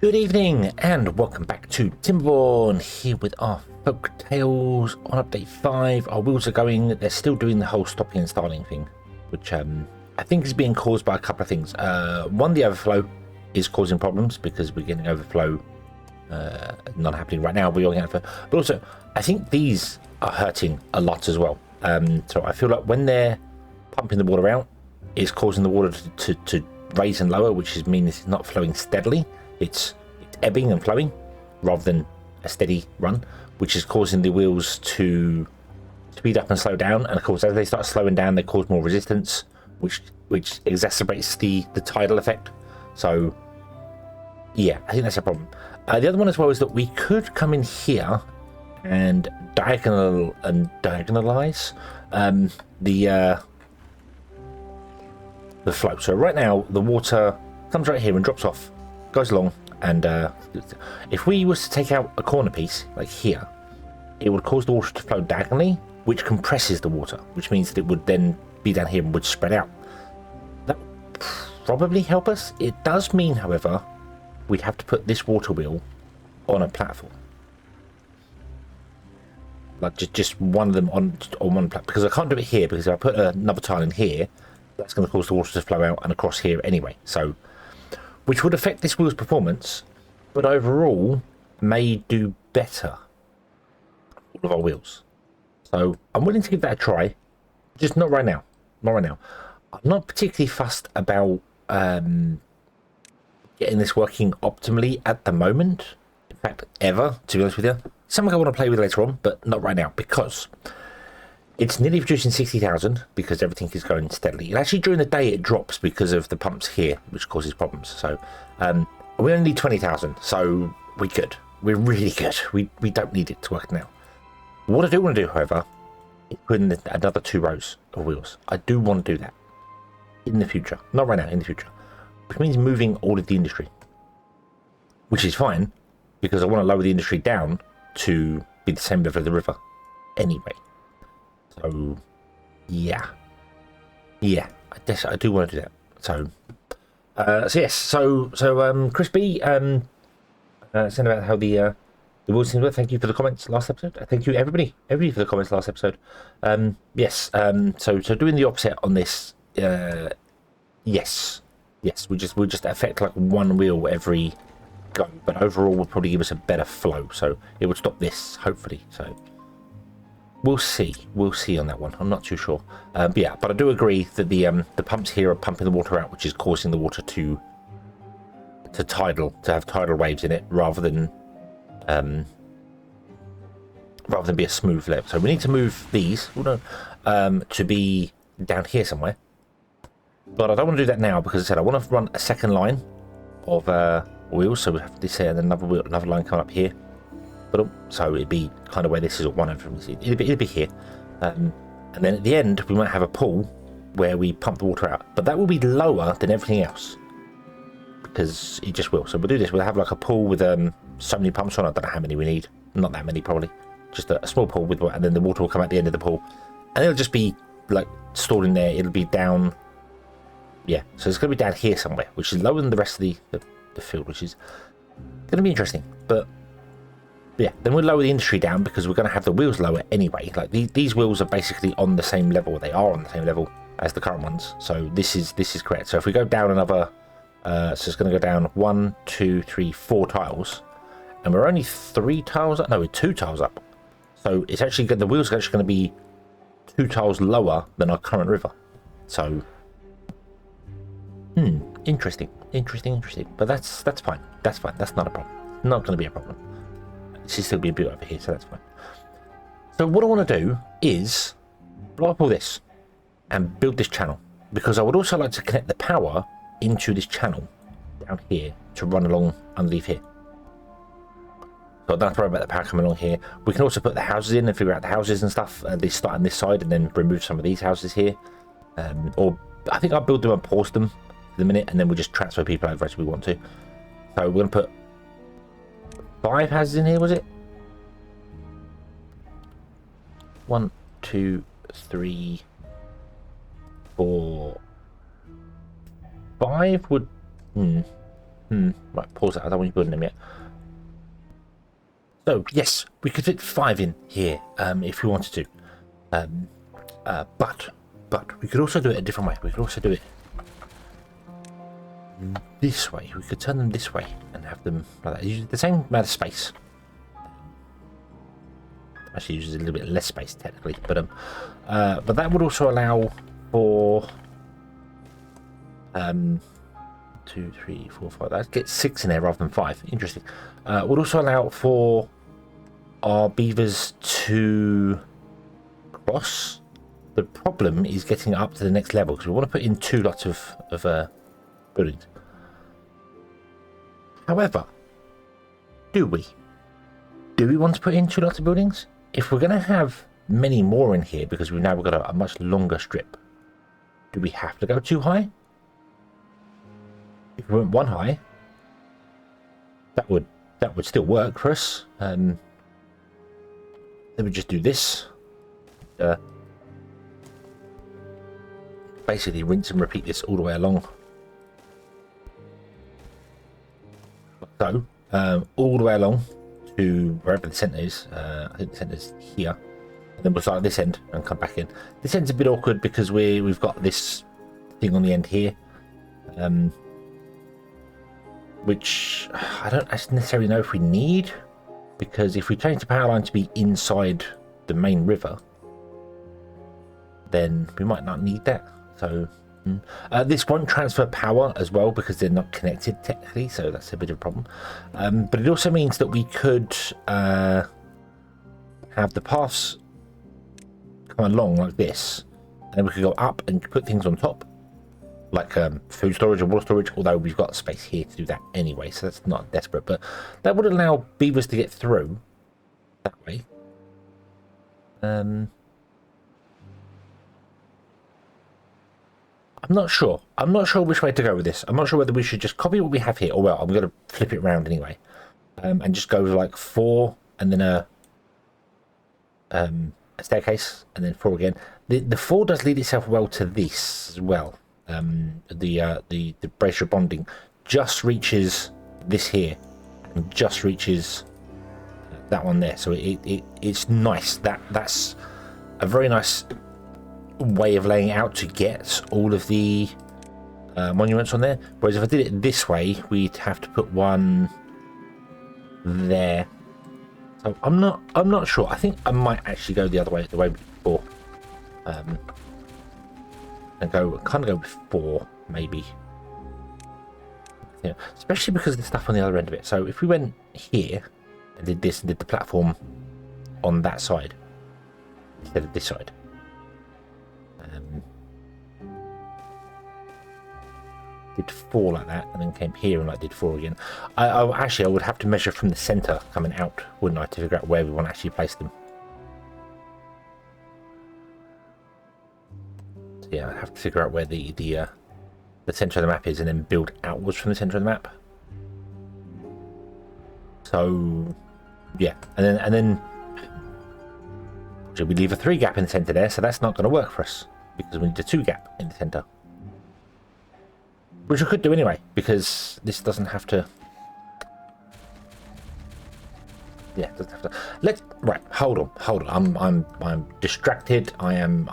Good evening and welcome back to Timberborn, here with our Folktails on update 5. Our wheels are going, they're still doing the whole stopping and starting thing, which I think is being caused by a couple of things. One, the overflow is causing problems because we're getting overflow not happening right now, we're getting overflow. But also, I think these are hurting a lot as well. So I feel like when they're pumping the water out, it's causing the water to raise and lower, which means it's not flowing steadily. It's ebbing and flowing rather than a steady run, which is causing the wheels to speed up and slow down. And of course, as they start slowing down, they cause more resistance, which exacerbates the tidal effect. So yeah, I think that's a problem. The other one as well is that we could come in here and diagonalize the flow. So right now the water comes right here and drops off, goes along, and if we was to take out a corner piece like here, it would cause the water to flow diagonally, which compresses the water, which means that it would then be down here and would spread out. That would probably help us. It does mean, however, we'd have to put this water wheel on a platform, like just one of them on one platform, because I can't do it here, because if I put another tile in here, that's going to cause the water to flow out and across here anyway, so which would affect this wheel's performance, but overall may do better all of our wheels. So I'm willing to give that a try, just not right now. I'm not particularly fussed about getting this working optimally at the moment. In fact, ever, to be honest with you. Something I want to play with later on, but not right now, because it's nearly producing 60,000 because everything is going steadily. And actually during the day it drops because of the pumps here, which causes problems. So we only need 20,000, so we're good. We're really good. We don't need it to work now. What I do want to do, however, is put in another 2 rows of wheels. I do want to do that in the future. Not right now, in the future. Which means moving all of the industry. Which is fine, because I want to lower the industry down to be the same level as the river anyway. So yeah, I guess I do want to do that. So yes, so Chris B said about how the wheels seem to work. Thank you for the comments last episode. Thank you everybody for the comments last episode. Yes, so doing the opposite on this. Yes, we just affect like one wheel every go, but overall will probably give us a better flow. So it would stop this hopefully. So. We'll see on that one. I'm not too sure. But yeah, but I do agree that the pumps here are pumping the water out, which is causing the water to have tidal waves in it rather than be a smooth level. So we need to move these to be down here somewhere. But I don't want to do that now because I said I want to run a second line of wheels. So we have to say another line coming up here. So it'd be kind of where this is, or one of them. It'd be here, and then at the end we might have a pool where we pump the water out, but that will be lower than everything else because it just will. So we'll do this. We'll have like a pool with so many pumps on. I don't know how many we need. Not that many, probably. Just a small pool with, and then the water will come at the end of the pool, and it'll just be like stored in there. It'll be down. Yeah, so it's going to be down here somewhere, which is lower than the rest of the field, which is going to be interesting, but. Yeah, then we'll lower the industry down because we're going to have the wheels lower anyway. Like these wheels are basically on the same level. They are on the same level as the current ones. So this is correct. So if we go down another, so it's going to go down 1, 2, 3, 4 tiles, and we're only 3 tiles up. No, we're 2 tiles up. So it's actually good. The wheels are actually going to be 2 tiles lower than our current river. So, interesting. But that's fine. That's not a problem. Not going to be a problem. This is still being built over here, so that's fine. So what I want to do is blow up all this and build this channel, because I would also like to connect the power into this channel down here to run along underneath here. So I don't have to worry about the power coming along here. We can also put the houses in and figure out the houses and stuff. They start on this side and then remove some of these houses here. Or I think I'll build them and pause them for the minute, and then we'll just transfer people over as we want to. So we're going to put 5 houses in here, was it? 1, 2, 3, 4, 5 would Right, pause that. I don't want you building them yet. So yes, we could fit 5 in here if we wanted to, but we could also do it a different way. We could also do it this way. We could turn them this way and have them like that. Use the same amount of space. Actually, uses a little bit less space technically, but that would also allow for 2, 3, 4, 5. That gets 6 in there rather than 5. Interesting. Would also allow for our beavers to cross. The problem is getting up to the next level because we want to put in 2 lots of buildings. However, do we want to put in 2 lots of buildings? If we're going to have many more in here because we've now got a much longer strip, do we have to go too high? If we went 1 high, that would still work for us. Then we just do this. Basically rinse and repeat this all the way along. So, all the way along to wherever the centre is. I think the centre is here. And then we'll start at this end and come back in. This end's a bit awkward because we've got this thing on the end here. Which I don't necessarily know if we need, because if we change the power line to be inside the main river, then we might not need that. So this won't transfer power as well because they're not connected technically, so that's a bit of a problem. But it also means that we could have the paths come along like this, and then we could go up and put things on top, like food storage and water storage, although we've got space here to do that anyway, so that's not desperate. But that would allow beavers to get through that way. I'm not sure which way to go with this. I'm not sure whether we should just copy what we have here, or well, I'm going to flip it around anyway, and just go with like 4 and then a staircase and then 4 again. The 4 does lead itself well to this as well. The bracer bonding just reaches this here and just reaches that one there, so it's nice. That's a very nice way of laying it out to get all of the monuments on there. Whereas if I did it this way, we'd have to put one there. So I'm not sure. I think I might actually go the other way, the way before. And kind of go with 4 maybe. Yeah, especially because of the stuff on the other end of it. So if we went here and did this and did the platform on that side instead of this side, did 4 like that, and then came here and did 4 again. I would have to measure from the center coming out, wouldn't I, to figure out where we want to actually place them. Yeah, I'd have to figure out where the center of the map is, and then build outwards from the center of the map. So yeah, and then we leave a 3 gap in the center there, so that's not going to work for us because we need a 2 gap in the center, which we could do anyway because this doesn't have to. Yeah, doesn't have to. Right. Hold on. I'm distracted. I am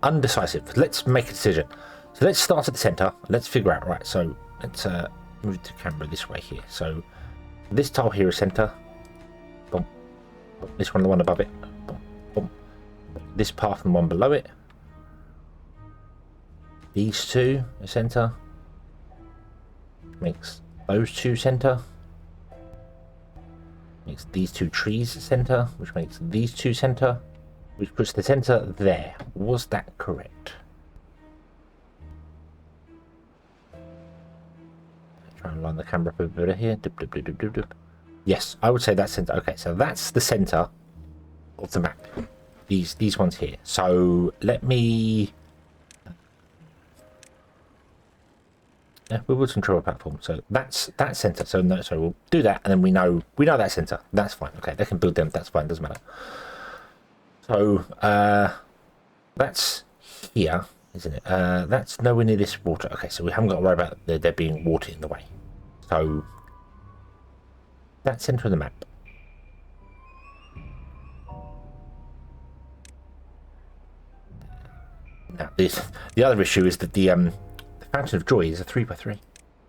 undecisive. Let's make a decision. So let's start at the center. Let's figure out. Right. So let's move the camera this way here. So this tile here is center. Boom. This one, the one above it. Boom. Boom. This path and the one below it. These 2 are center. Makes those 2 center. Makes these 2 trees center, which makes these 2 center, which puts the center there. Was that correct? Try and line the camera up a bit here. Dip, dip, dip, dip, dip, dip. Yes, I would say that's center. Okay, so that's the center of the map. These ones here. So let me. Yeah, we would control a platform, so that's that center. So no, so we'll do that, and then we know that center. That's fine. Okay, they can build them. That's fine. Doesn't matter. So that's here, isn't it? That's nowhere near this water. Okay, so we haven't got to worry about there being water in the way. So that's centre of the map. Now the other issue is that the Fountain of Joy is a 3x3,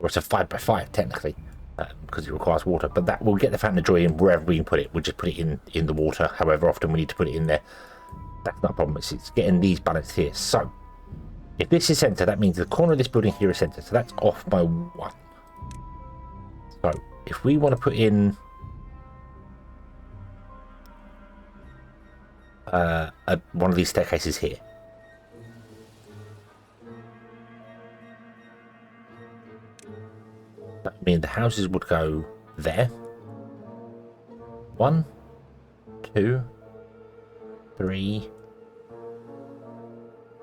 or it's a 5x5 technically, because it requires water. But that we'll get the Fountain of Joy in wherever we can put it. We'll just put it in the water, however often we need to put it in there. That's not a problem. It's getting these balanced here. So if this is centre, that means the corner of this building here is centre. So that's off by 1. So if we want to put in one of these staircases here, that would mean the houses would go there. 1, 2, 3,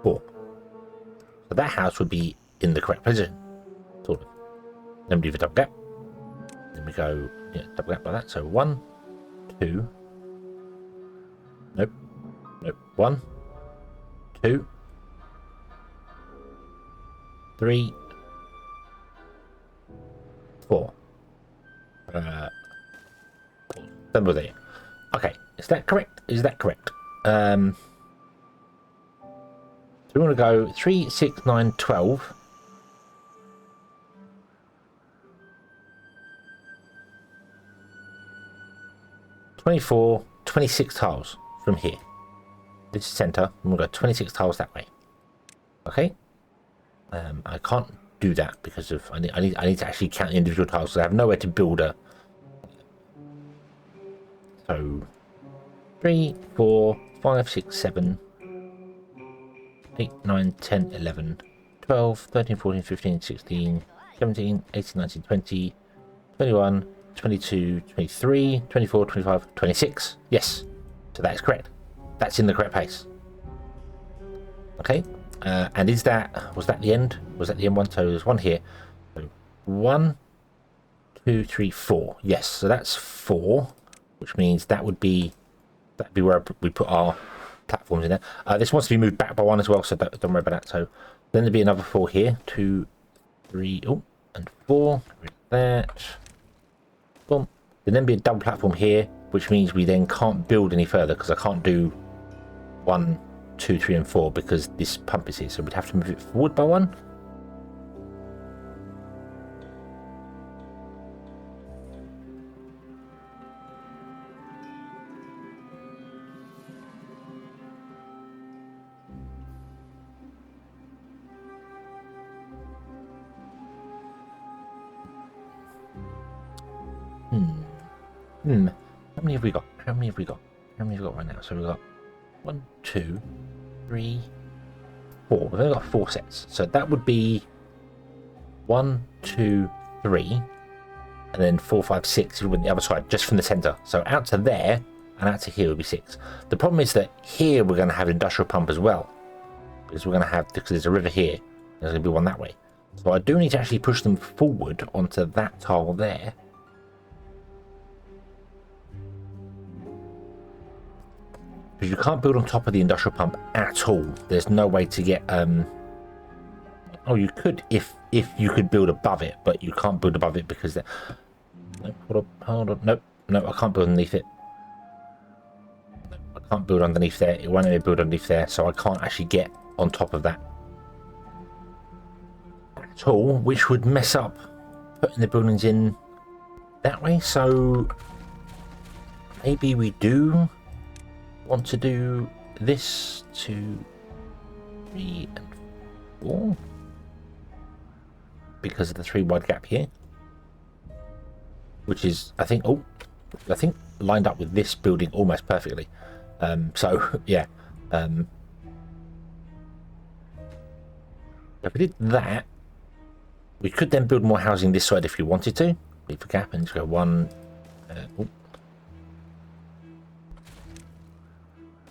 4. So that house would be in the correct position, sort of. Then we do the double gap. Then we go double gap like that. So 1, 2. Nope. 1, 2, 3, 4. Then we're there. Okay, is that correct? Is that correct? So we want to go 3, 6, 9, 12. (24), 26 tiles from here. This is centre, and we'll go 26 tiles that way. Okay. I can't do that because of I need to actually count the individual tiles, so I have nowhere to build a. So 3, 4, 5, 6, 7, 8, 9, 10, 11, 12, 13, 14, 15, 16, 17, 18, 19, 20, 21, 22, 23, 24, 25, 26. Yes. So that is correct. That's in the correct place. Okay. And was that the end? Was that the end one? So there's one here. So 1, 2, 3, 4. Yes. So that's 4, which means that'd be where we put our platforms in there. This wants to be moved back by 1 as well, so don't worry about that. So then there'd be another 4 here. 2, 3, and 4. That. Boom. Then be a double platform here, which means we then can't build any further because I can't do 1, 2, 3, and 4 because this pump is here. So we'd have to move it forward by 1. How many have we got? How many have we got right now? So we've got 1, 2, 3, 4. We've only got 4 sets. So that would be 1, 2, 3, and then 4, 5, 6 on the other side, just from the centre. So out to there and out to here would be 6. The problem is that here we're going to have an industrial pump as well, because we're going to have, because there's a river here, there's going to be one that way. So I do need to actually push them forward onto that tile there. Because you can't build on top of the industrial pump at all. There's no way to get oh, you could if you could build above it, but you can't build above it because hold on. Nope, I can't build underneath it. I can't build underneath there. It won't let me build underneath there, so I can't actually get on top of that at all, which would mess up putting the buildings in that way. So maybe we do want to do this 2, 3, and 4 because of the 3 wide gap here, which is I think lined up with this building almost perfectly. So yeah, if we did that, we could then build more housing this side if you wanted to. Leave a gap and just go 1,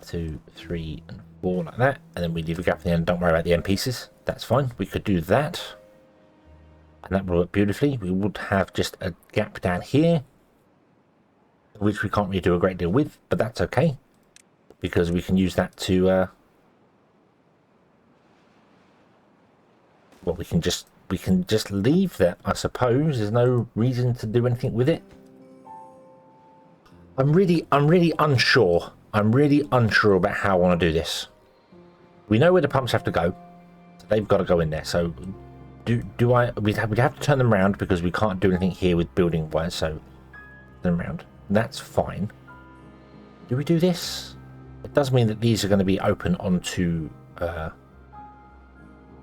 2, 3, and 4 like that, and then we leave a gap in the end. Don't worry about the end pieces. That's fine. We could do that, and that would work beautifully. We would have just a gap down here, which we can't really do a great deal with, but that's okay because we can use that to well, we can just we can just leave that, I suppose. There's no reason to do anything with it. I'm really unsure. I'm really unsure about how I want to do this. We know where the pumps have to go. So they've got to go in there. So we'd have to turn them around because we can't do anything here with building wires. So turn them around. That's fine. Do we do this? It does mean that these are going to be open onto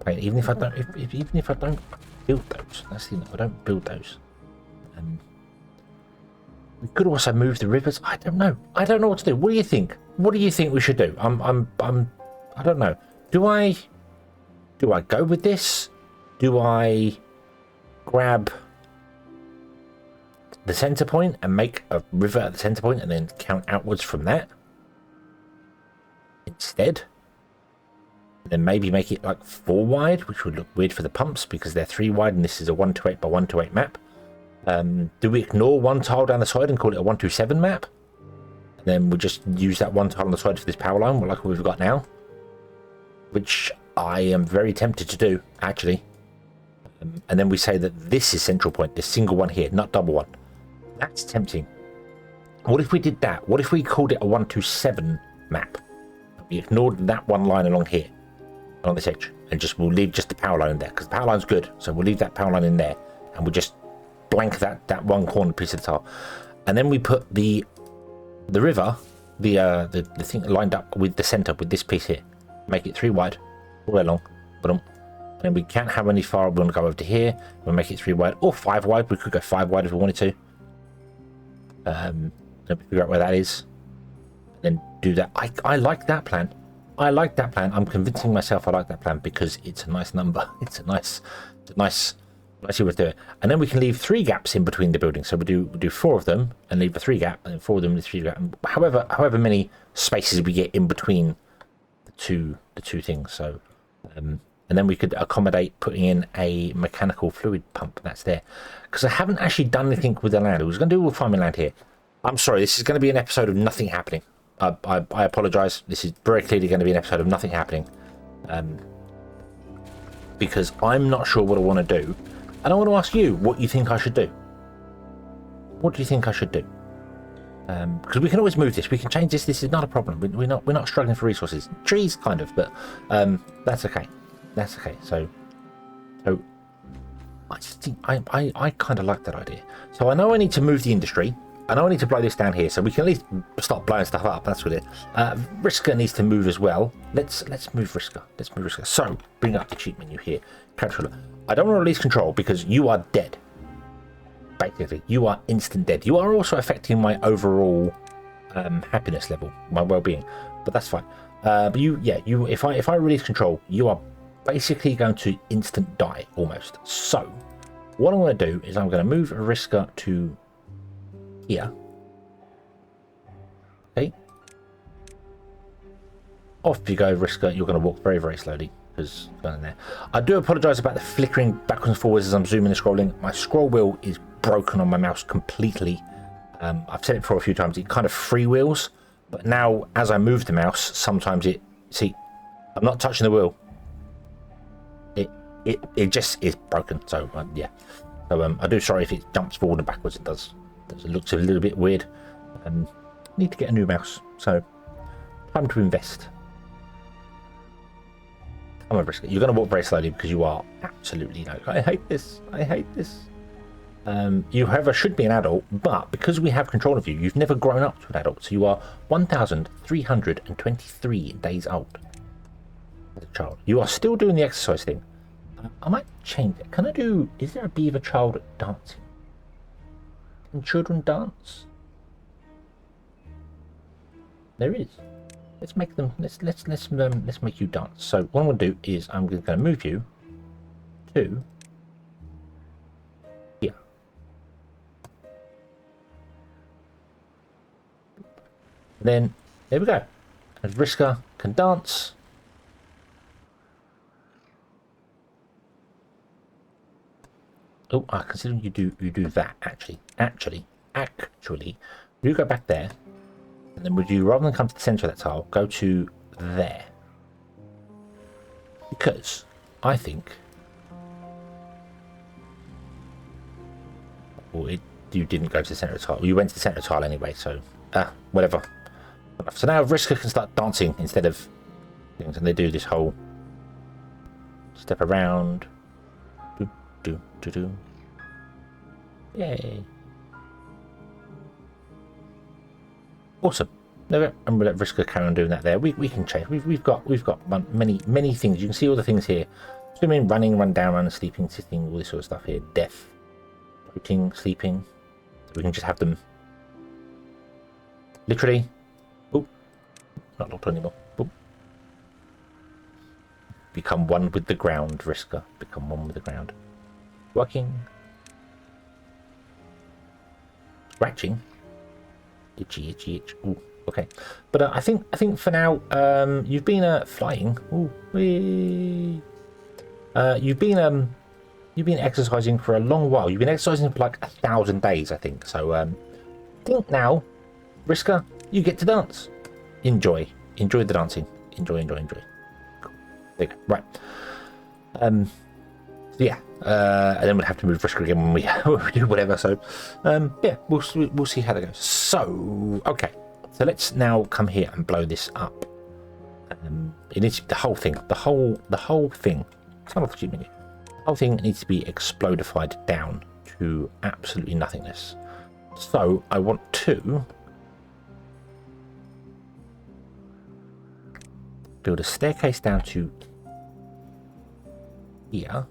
even if I don't even if I don't build those. That's the thing, I don't build those. We could also move the rivers. I don't know what to do. What do you think? What do you think we should do? I don't know. Do I go with this? Do I grab the center point and make a river at the center point and then count outwards from that instead? Then maybe make it like 4 wide, which would look weird for the pumps because they're 3 wide and this is a 128 by 128 map. Do we ignore one tile down the side and call it a 127 map? And then we just use that one tile on the side for this power line, like we've got now, which I am very tempted to do, actually. And then we say that this is central point, this single one here, not double one. That's tempting. What if we did that? What if we called it a 127 map? We ignored that one line along here, along this edge, and we'll leave just the power line in there because the power line's good. So we'll leave that power line in there, and we'll just blank that one corner piece of the tile, and then we put the river, the thing lined up with the center with this piece here. Make it 3 wide all the way along, and we can't have any far. We want to go over to here. We'll make it 3 wide or 5 wide. We could go 5 wide if we wanted to. Then we figure out where that is, then do that. I like that plan. I like that plan. I'm convincing myself I like that plan because it's a nice number. It's a nice way to do it. And then we can leave 3 gaps in between the buildings. So we do 4 of them and leave a 3 gap, and then 4 of them with 3 gap. And however many spaces we get in between the two things. So and then we could accommodate putting in a mechanical fluid pump that's there. Because I haven't actually done anything with the land. I was going to do all farming land here. I'm sorry, this is going to be an episode of nothing happening. I apologise. This is very clearly going to be an episode of nothing happening. Because I'm not sure what I want to do. And I want to ask you what you think I should do. What do you think I should do? Because we can always move this. We can change this. This is not a problem. We're not struggling for resources. Trees, kind of, but that's okay. That's okay. So I think I kind of like that idea. So I know I need to move the industry. I know I need to blow this down here, so we can at least start blowing stuff up. That's what it. Risker needs to move as well. Let's move Risker. Let's move Risker. So bring up the cheat menu here. Controller. I don't want to release control because you are dead. Basically, you are instant dead. You are also affecting my overall happiness level, my well-being, but that's fine. But if I release control, you are basically going to instant die almost. So what I'm going to do is I'm going to move Risker to here. Okay. Off you go, Risker. You're going to walk very, very slowly because going in there. I do apologise about the flickering backwards and forwards as I'm zooming and scrolling. My scroll wheel is broken on my mouse completely. I've said it before a few times. It kind of freewheels, but now as I move the mouse, sometimes I'm not touching the wheel. It just is broken. So yeah. So I do sorry if it jumps forward and backwards. It does. It looks a little bit weird. Need to get a new mouse. So time to invest. Come on, Brisker. You're going to walk very slowly because you are absolutely no. I hate this. I hate this. You, however, should be an adult, but because we have control of you, you've never grown up to an adult. So you are 1,323 days old as a child. You are still doing the exercise thing. I might change it. Can I do... Is there a beaver child dancing? Can children dance? There is. Let's make them... Let's make you dance. So what I'm going to do is I'm going to move you to here. Then there we go. And Risker can dance. Oh, I consider you do that actually. You go back there, and then would you, rather than come to the center of that tile, go to there? Because I think Or you didn't go to the centre of the tile. Well, you went to the centre of the tile anyway, so whatever. So now Vriska can start dancing instead of things, and they do this whole step around. Do do do do. Yay! Awesome. No, and we'll let Vriska carry on doing that there. We can change. We've got many things. You can see all the things here: swimming, running, run down, run, sleeping, sitting, all this sort of stuff here. Death, floating, sleeping. So we can just have them literally. Oh, not locked anymore. Oh. Become one with the ground, Vriska. Become one with the ground. Working. Scratching. Itchy, itchy, itch. Ooh, okay. But I think for now, you've been flying. Ooh, wee. You've been exercising for a long while. You've been exercising for like 1,000 days, I think. So I think now, Vriska, you get to dance. Enjoy the dancing. Enjoy. Cool. There you go. Right. So yeah. And then we'll have to move Vriska again when we do whatever. So yeah, we'll see how that goes. So okay. So let's now come here and blow this up. It needs the whole thing. The whole thing. Turn off the menu. The whole thing needs to be explodified down to absolutely nothingness. So I want to build a staircase down to here.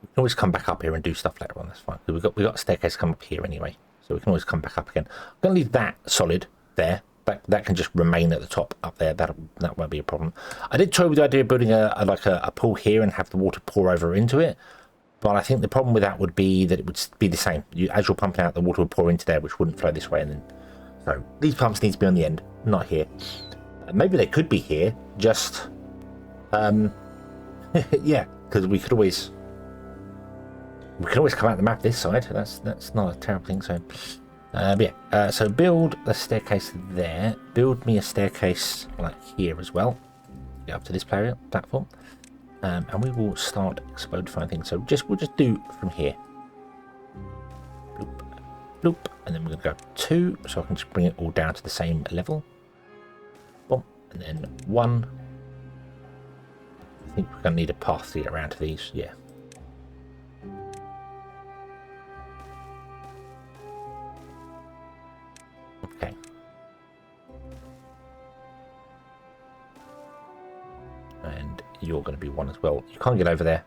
We can always come back up here and do stuff later on. That's fine. We've got a staircase come up here anyway, so we can always come back up again. I'm going to leave that solid there. That can just remain at the top up there. That won't be a problem. I did toy with the idea of building a pool here and have the water pour over into it, but I think the problem with that would be that it would be the same. As you're pumping out, the water would pour into there, which wouldn't flow this way. And then, so these pumps need to be on the end, not here. Maybe they could be here. Just yeah, because we can always come out the map this side. That's not a terrible thing. So yeah, so build a staircase there. Build me a staircase like here as well. Get up to this platform, and we will start explodifying things. So we'll just do from here. Bloop, bloop, and then we're going to go 2, so I can just bring it all down to the same level. Boom, and then 1. I think we're going to need a path to get around to these. Yeah. Okay. And you're going to be 1 as well. You can't get over there.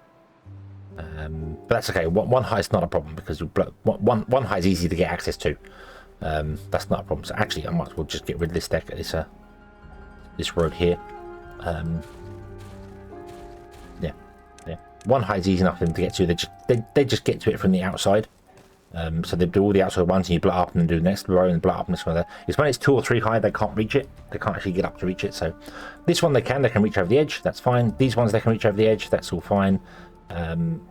But that's okay. One height is not a problem because one height is easy to get access to. That's not a problem. So actually, I might as well just get rid of this deck. This road here. Yeah. One height is easy enough for them to get to. They just get to it from the outside. So they do all the outside ones, and you blow up and then do the next row and blow up and this one there. It's when it's 2 or 3 high they can't reach it. They can't actually get up to reach it. So this one they can reach over the edge. That's fine. These ones they can reach over the edge. That's all fine.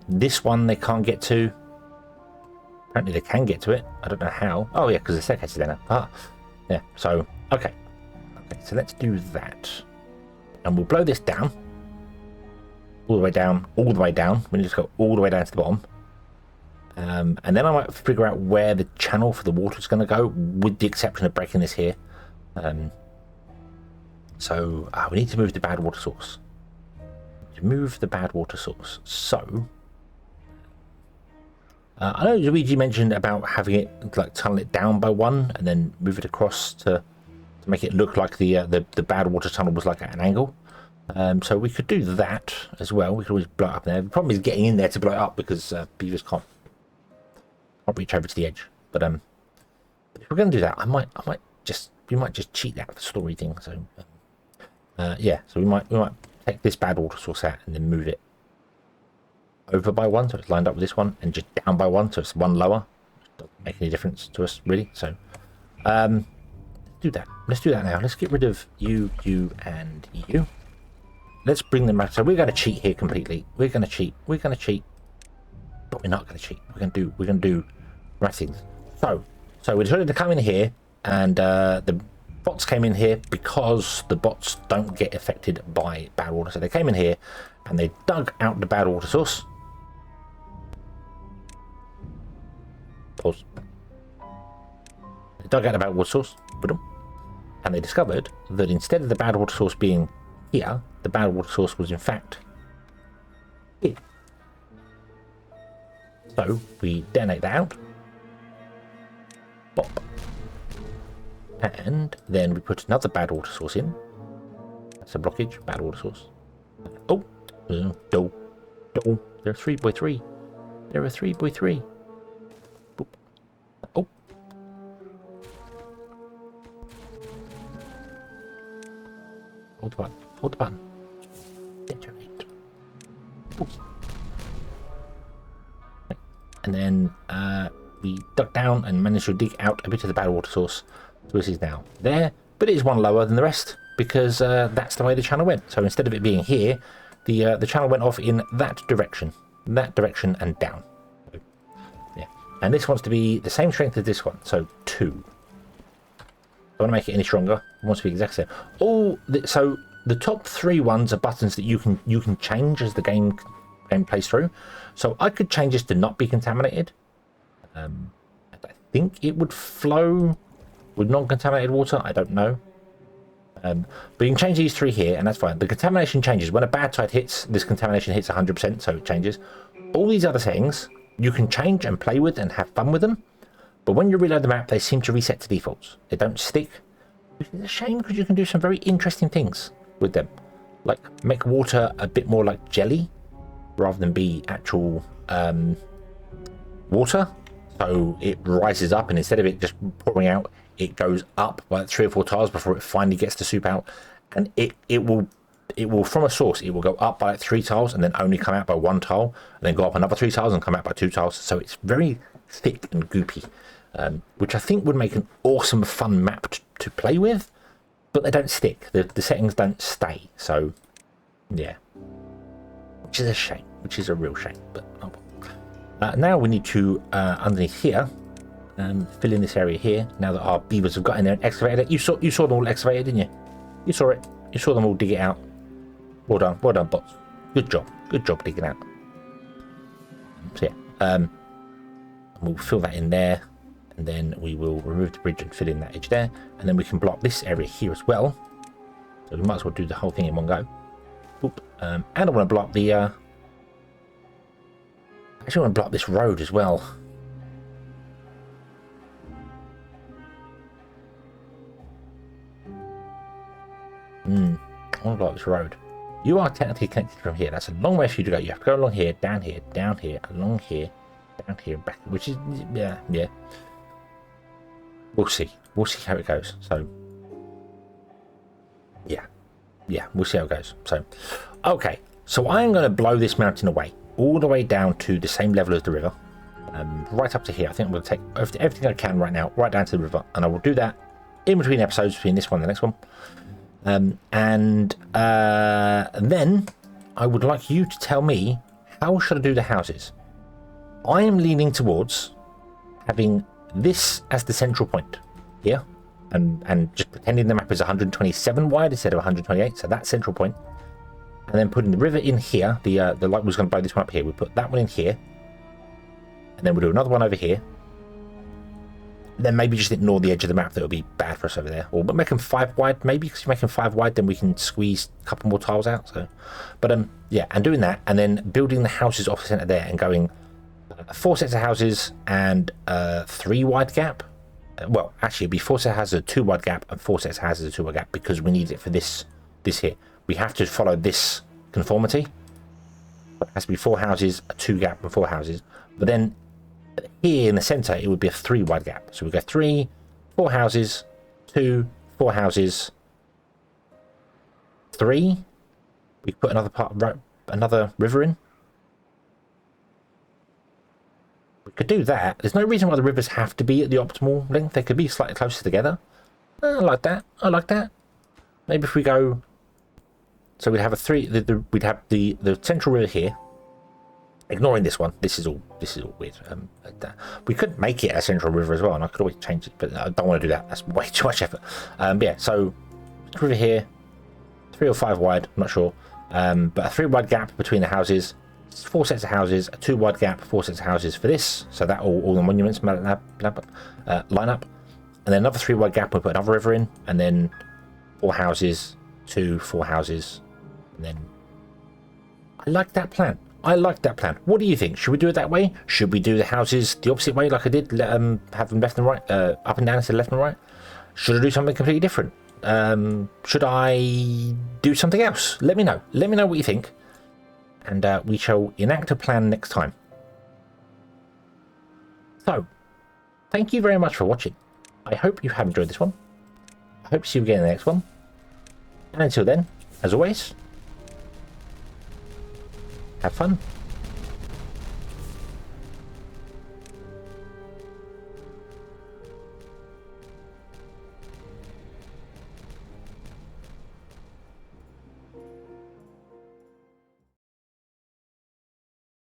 This one they can't get to. Apparently they can get to it. I don't know how. Oh yeah, because the staircase is there now. Yeah. So okay. So let's do that, and we'll blow this down. All the way down. We just go all the way down to the bottom. And then I might figure out where the channel for the water is going to go, with the exception of breaking this here. So we need to move the bad water source. So I know Luigi mentioned about having it like tunnel it down by 1 and then move it across to make it look like the bad water tunnel was like at an angle. So we could do that as well. We could always blow it up there. The problem is getting in there to blow it up because beavers can't reach over to the edge. But if we're going to do that, we might just cheat that for story thing. So yeah, so we might take this bad water source out and then move it over by 1, so it's lined up with this one, and just down by 1, so it's 1 lower. Doesn't make any difference to us really. So let's do that. Let's do that now. Let's get rid of you, and you. Let's bring them back. So we're going to cheat here completely. We're going to cheat, but we're not going to cheat. We're going to do right things. So we decided to come in here, and the bots came in here because the bots don't get affected by bad water. So they came in here and they dug out the bad water source. Pause. They dug out the bad water source, and they discovered that instead of the bad water source being here, the bad water source was in fact here. So we detonate that out. Bop. And then we put another bad water source in. That's a blockage, bad water source. Oh, do. There are 3x3. There are 3x3. Boop. Oh. Hold the button. Hold the button. Detonate. Boop. And then we dug down and managed to dig out a bit of the bad water source. So this is now there, but it is one lower than the rest because that's the way the channel went. So instead of it being here, the channel went off in that direction and down. So, yeah, and this wants to be the same strength as this one, so 2. Don't want to make it any stronger. It wants to be exactly the same. So the top 3 ones are buttons that you can change as the game plays through. So I could change this to not be contaminated. I think it would flow with non-contaminated water. I don't know. But you can change these 3 here, and that's fine. The contamination changes. When a bad tide hits, this contamination hits 100%, so it changes. All these other settings, you can change and play with and have fun with them. But when you reload the map, they seem to reset to defaults. They don't stick, which is a shame because you can do some very interesting things with them. Like make water a bit more like jelly rather than be actual water. So it rises up, and instead of it just pouring out, it goes up by 3 or 4 tiles before it finally gets to soup out. And it will from a source, it will go up by 3 tiles and then only come out by 1 tile, and then go up another 3 tiles and come out by 2 tiles. So it's very thick and goopy, which I think would make an awesome fun map to play with, but they don't stick. The settings don't stay. So yeah, which is a shame, which is a real shame. But oh well. Now we need to, underneath here, fill in this area here, now that our beavers have got in there and excavated it. You saw them all excavated, didn't you? You saw it. You saw them all dig it out. Well done, bots. Good job digging out. So yeah, we'll fill that in there, and then we will remove the bridge and fill in that edge there, and then we can block this area here as well. So we might as well do the whole thing in one go. Oop. And I want to block the... I actually want to block this road as well. I want to block this road. You are technically connected from here. That's a long way for you to go. You have to go along here, down here, along here, down here, back. Which is, yeah. We'll see. We'll see how it goes. So, yeah, we'll see how it goes. So, okay. So I'm going to blow this mountain away, all the way down to the same level as the river, right up to here. I think I'm going to take everything I can right now, right down to the river, and I will do that in between episodes, between this one and the next one. And then I would like you to tell me, how should I do the houses? I am leaning towards having this as the central point here, and just pretending the map is 127 wide instead of 128, so that's central point. And then putting the river in here. The light was going to blow this one up here. We put that one in here, and then we'll do another one over here. And then maybe just ignore the edge of the map that will be bad for us over there, or make them 5 wide maybe, because if you make them 5 wide then we can squeeze a couple more tiles out. So, but yeah, and doing that, and then building the houses off the center there, and going 4 sets of houses and 3 wide gap. Well, actually it'd be 4 sets of houses, a 2 wide gap, and 4 sets of houses, a 2 wide gap, because we need it for this here. We have to follow this conformity. It has to be 4 houses, a 2 gap, and 4 houses. But then here in the center, it would be a 3 wide gap. So we go 3, 4 houses, 2, 4 houses, 3. We put another river in. We could do that. There's no reason why the rivers have to be at the optimal length. They could be slightly closer together. I like that. Maybe if we go... So we'd have we'd have the central river here, ignoring this one. This is all weird. We could make it a central river as well, and I could always change it, but I don't want to do that. That's way too much effort. But yeah, so river here, 3 or 5 wide, I'm not sure, but a 3 wide gap between the houses, 4 sets of houses, a 2 wide gap, 4 sets of houses for this, so that all the monuments line up, and then another 3 wide gap. We put another river in, and then 4 houses, 2, 4 houses, and then I like that plan. I like that plan. What do you think? Should we do it that way? Should we do the houses the opposite way, like I did, have them left and right, up and down instead of left and right? Should I do something completely different? Should I do something else? Let me know. Let me know what you think, and we shall enact a plan next time. So, thank you very much for watching. I hope you have enjoyed this one. I hope to see you again in the next one. And until then, as always, have fun.